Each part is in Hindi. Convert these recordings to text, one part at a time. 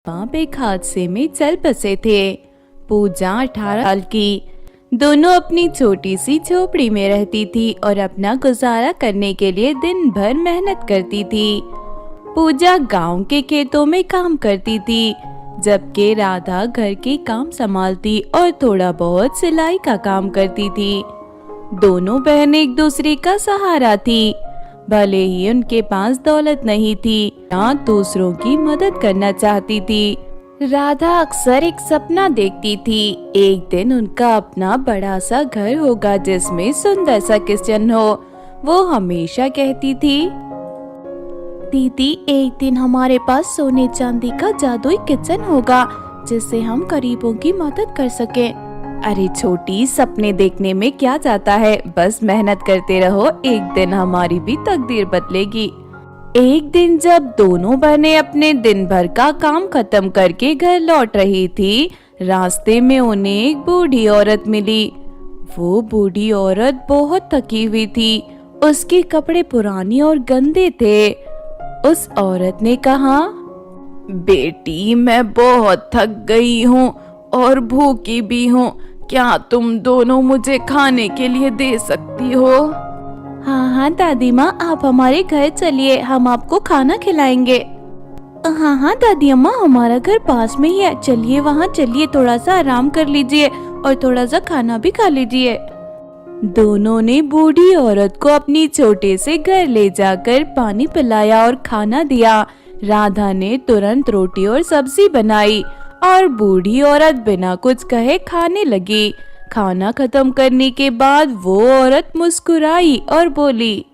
आप एक हादसे में चल बसे थे। पूजा 18 साल की, दोनों अपनी छोटी सी झोपड़ी में रहती थी और अपना गुजारा करने के लिए दिन भर मेहनत करती थी। पूजा गांव के खेतों में काम करती थी, जबकि राधा घर के काम संभालती और थोड़ा बहुत सिलाई का काम करती थी। दोनों बहनें एक दूसरे का सहारा थी। भले ही उनके पास दौलत नहीं थी, ना दूसरों की मदद करना चाहती थी। राधा अक्सर एक सपना देखती थी, एक दिन उनका अपना बड़ा सा घर होगा जिसमें सुंदर सा किचन हो। वो हमेशा कहती थी, दीदी एक दिन हमारे पास सोने चांदी का जादुई किचन होगा जिससे हम गरीबों की मदद कर सके। अरे छोटी, सपने देखने में क्या जाता है, बस मेहनत करते रहो, एक दिन हमारी भी तकदीर बदलेगी। एक दिन जब दोनों बहनें अपने दिन भर का काम खत्म करके घर लौट रही थी, रास्ते में उन्हें एक बूढ़ी औरत मिली। वो बूढ़ी औरत बहुत थकी हुई थी, उसके कपड़े पुराने और गंदे थे। उस औरत ने कहा, बेटी मैं बहुत थक गई हूँ और भूखी भी हूँ, क्या तुम दोनों मुझे खाने के लिए दे सकती हो? हाँ हाँ दादी माँ, आप हमारे घर चलिए, हम आपको खाना खिलाएंगे। हाँ हाँ दादी अम्मा, हमारा घर पास में ही है, चलिए वहाँ चलिए, थोड़ा सा आराम कर लीजिए और थोड़ा सा खाना भी खा लीजिए। दोनों ने बूढ़ी औरत को अपनी छोटे से घर ले जाकर पानी पिलाया और खाना दिया। राधा ने तुरंत रोटी और सब्जी बनाई और बूढ़ी औरत बिना कुछ कहे खाने लगी। खाना खत्म करने के बाद वो औरत मुस्कुराई और बोली,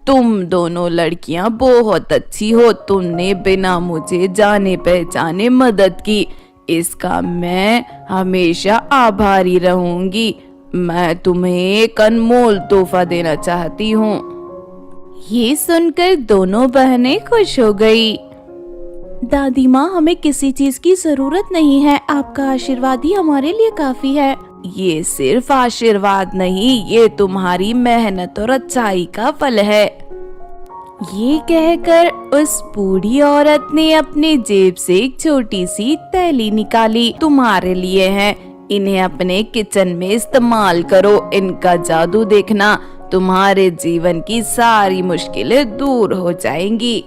तुम दोनों लड़कियां बहुत अच्छी हो, तुमने बिना मुझे जाने पहचाने मदद की, इसका मैं हमेशा आभारी रहूंगी। मैं तुम्हें एक अनमोल तोहफा देना चाहती हूँ। ये सुनकर दोनों बहनें खुश हो गई। दादी माँ, हमें किसी चीज की जरूरत नहीं है, आपका आशीर्वाद ही हमारे लिए काफी है। ये सिर्फ आशीर्वाद नहीं, ये तुम्हारी मेहनत और अच्छाई का फल है। ये कहकर उस बूढ़ी औरत ने अपने जेब से एक छोटी सी थैली निकाली। तुम्हारे लिए है, इन्हें अपने किचन में इस्तेमाल करो, इनका जादू देखना, तुम्हारे जीवन की सारी मुश्किलें दूर हो जाएंगी।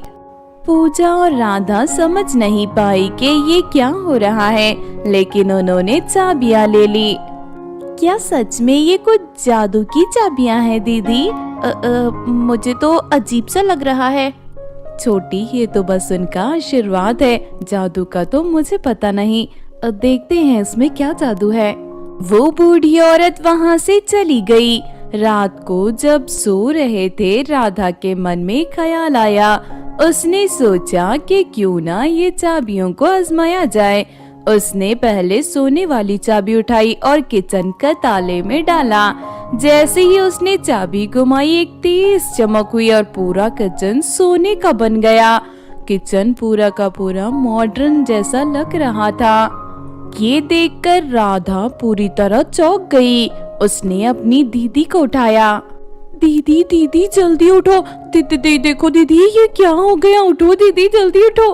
पूजा और राधा समझ नहीं पाई कि ये क्या हो रहा है, लेकिन उन्होंने चाबियां ले ली। क्या सच में ये कुछ जादू की चाबियां हैं दीदी? मुझे तो अजीब सा लग रहा है। छोटी, ये तो बस उनका आशीर्वाद है, जादू का तो मुझे पता नहीं। देखते हैं इसमें क्या जादू है। वो बूढ़ी औरत वहाँ से चली गई। रात को जब सो रहे थे, राधा के मन में ख्याल आया। उसने सोचा कि क्यों ना ये चाबियों को आजमाया जाए। उसने पहले सोने वाली चाबी उठाई और किचन का ताले में डाला। जैसे ही उसने चाबी घुमाई, एक तेज चमक हुई और पूरा किचन सोने का बन गया। किचन पूरा का पूरा मॉडर्न जैसा लग रहा था। ये देखकर राधा पूरी तरह चौंक गई। उसने अपनी दीदी को उठाया। दीदी दीदी जल्दी उठो, दीदी देखो दीदी, ये क्या हो गया, उठो दीदी जल्दी उठो।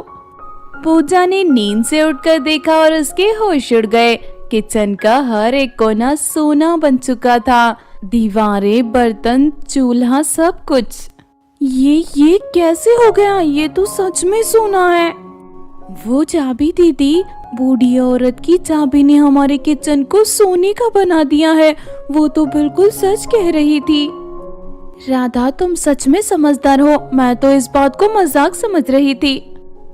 पूजा ने नींद से उठकर देखा और उसके होश उड़ गए। किचन का हर एक कोना सोना बन चुका था, दीवारें, बर्तन, चूल्हा, सब कुछ। ये कैसे हो गया? ये तो सच में सोना है। वो चाबी दीदी, बूढ़ी औरत की चाबी ने हमारे किचन को सोने का बना दिया है। वो तो बिल्कुल सच कह रही थी। राधा, तुम सच में समझदार हो, मैं तो इस बात को मजाक समझ रही थी।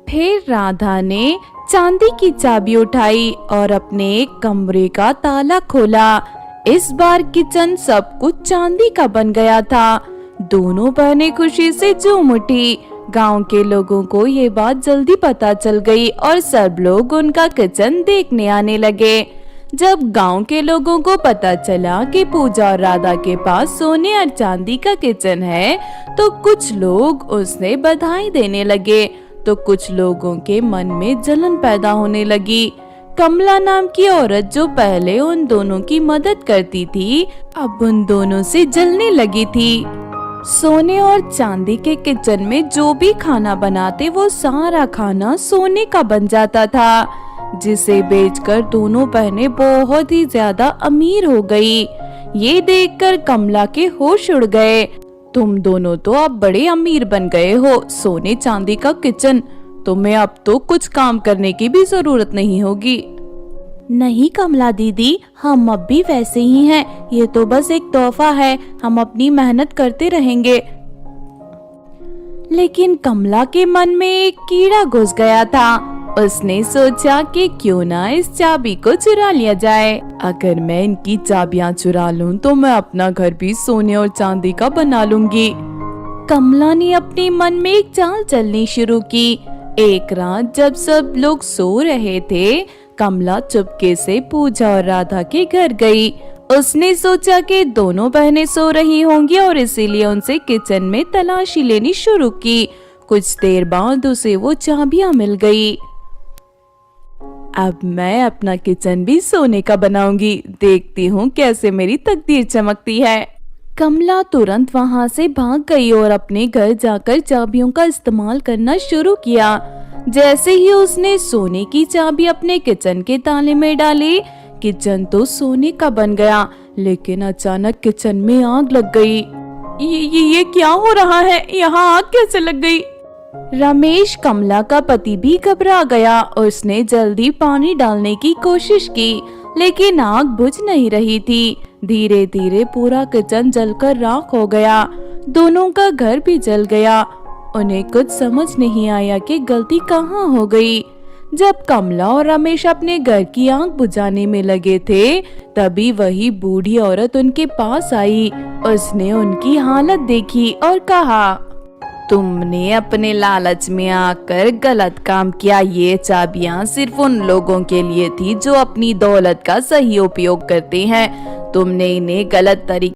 फिर राधा ने चांदी की चाबी उठाई और अपने एक कमरे का ताला खोला। इस बार किचन सब कुछ चांदी का बन गया था। दोनों बहनें खुशी से झूम उठी। गांव के लोगों को ये बात जल्दी पता चल गई और सब लोग उनका किचन देखने आने लगे। जब गांव के लोगों को पता चला कि पूजा और राधा के पास सोने और चांदी का किचन है, तो कुछ लोग उसने बधाई देने लगे, तो कुछ लोगों के मन में जलन पैदा होने लगी। कमला नाम की औरत, जो पहले उन दोनों की मदद करती थी, अब उन दोनों से जलने लगी थी। सोने और चांदी के किचन में जो भी खाना बनाते वो सारा खाना सोने का बन जाता था, जिसे बेचकर दोनों बहनें बहुत ही ज्यादा अमीर हो गई। ये देखकर कमला के होश उड़ गए। तुम दोनों तो अब बड़े अमीर बन गए हो, सोने चांदी का किचन, तुम्हें अब तो कुछ काम करने की भी जरूरत नहीं होगी। नहीं कमला दीदी, हम अब भी वैसे ही हैं, ये तो बस एक तोहफा है, हम अपनी मेहनत करते रहेंगे। लेकिन कमला के मन में एक कीड़ा घुस गया था। उसने सोचा कि क्यों ना इस चाबी को चुरा लिया जाए। अगर मैं इनकी चाबियां चुरा लूं तो मैं अपना घर भी सोने और चांदी का बना लूंगी। कमला ने अपने मन में एक चाल चलनी शुरू की। एक रात जब सब लोग सो रहे थे, कमला चुपके से पूजा और राधा के घर गई। उसने सोचा कि दोनों बहनें सो रही होंगी और इसीलिए उनसे किचन में तलाशी लेनी शुरू की। कुछ देर बाद उसे वो चाबियां मिल गई। अब मैं अपना किचन भी सोने का बनाऊंगी, देखती हूँ कैसे मेरी तकदीर चमकती है। कमला तुरंत वहाँ से भाग गई और अपने घर जाकर चाबियों का इस्तेमाल करना शुरू किया। जैसे ही उसने सोने की चाबी अपने किचन के ताले में डाली, किचन तो सोने का बन गया, लेकिन अचानक किचन में आग लग गई। ये क्या हो रहा है? यहाँ आग कैसे लग गई? रमेश, कमला का पति, भी घबरा गया। उसने जल्दी पानी डालने की कोशिश की, लेकिन आग बुझ नहीं रही थी। धीरे धीरे पूरा किचन जलकर राख हो गया। दोनों का घर भी जल गया। उन्हें कुछ समझ नहीं आया कि गलती कहाँ हो गई। जब कमला और रमेश अपने घर की आग बुझाने में लगे थे, तभी वही बूढ़ी औरत उनके पास आई। उसने उनकी हालत देखी और कहा, तुमने अपने लालच में आकर गलत काम किया। ये चाबियां सिर्फ उन लोगों के लिए थी जो अपनी दौलत का सही उपयोग करते हैं। तुमने इन्हें गलत तरीके